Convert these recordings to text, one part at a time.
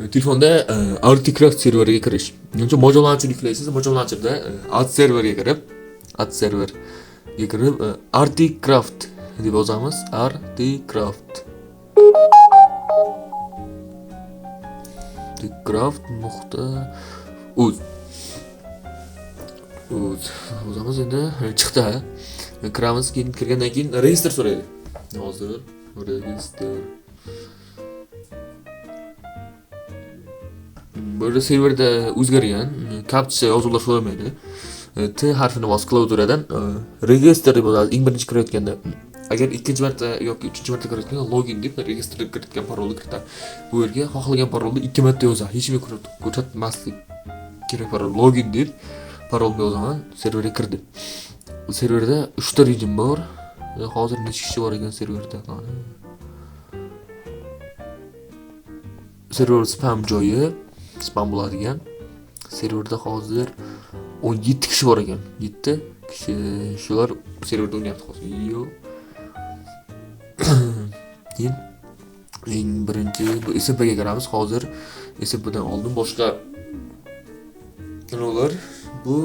Telefonda Articraft serveriga kirish. Menimcha mo'ljallanuvchini yuklaysiz, mo'ljallanuvchida ad serverga kirib, Articraft deb yozamiz. Articraft uz yozamiz. Endi chiqdi. Kiramiz, kirgandan keyin register so'raydi. Hozir register. Burada serverda o'zgargan, kapcha yozuvlar so'ramaydi. T harfini bosib klaviaturadan register deb yozadi. Eng birinchi kirayotganda, agar ikkinchi marta yoki uchinchi marta kirayotganda login deb registrga kiritgan parolni kiritadi. Bu yerga xohlagan parolni 2 marta yozadi. Hech kimga ko'rsatmaslik kerak parol. Login deb parolni yozaman, serverga kirdi. Serverda 3 ta rejim bor. Hozir necha kishi bor ekan serverda? Server spam joyi, spam bo'ladigan. Serverda hozir 17 kishi bor ekan. 7 kishi shular serverda o'ynayapti hozir. Yo. Keyin eng birinchi bu SMPga kiramiz. Hozir SMPdan oldin boshqa nimalar? Bu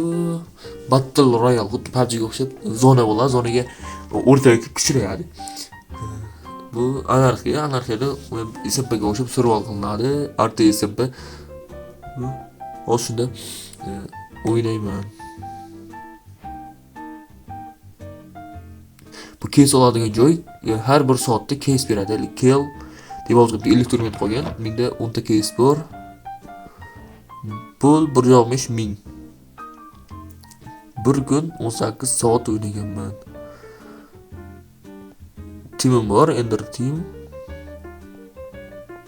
Battle Royale xuddi PUBG'ga o'xshab zona bo'ladi. Zonaga o'rtaga kuchlayadi. Bu anarxiyada SMPga o'xshab survival qilinadi. SMP. Hozir shunda o'ynayman. Bu case oladigan joy har bir soatda case beradi. Kel deb yozib 50 minut qolgan. Menda 10 ta case bor. Pul 1.5 ming. Bir kun 18 soat o'ynaganman. Teamim bor, Ender Team.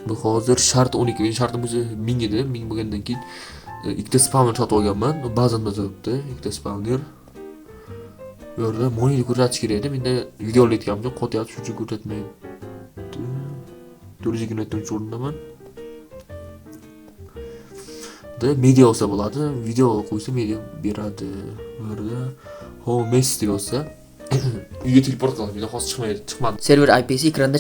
Bu hozir shart 12. Men shartim o'zi 1000 edi. 1000 bo'lgandan keyin ikkita spawner sotib olganman. Ba'zanda turibdi, ikkita spawner. Bu yerda money ko'rsatish kerak edi. Menda video olayotganimda qotyapti, shuning uchun ko'rsatmaydi. 429-o'rindaman. Media olsa bo'ladi. Video qo'ysa media beradi. Bu yerda Home Messi olsa uyga teleport qiladi. Menda hozir chiqmadi. Server IP'si ekranda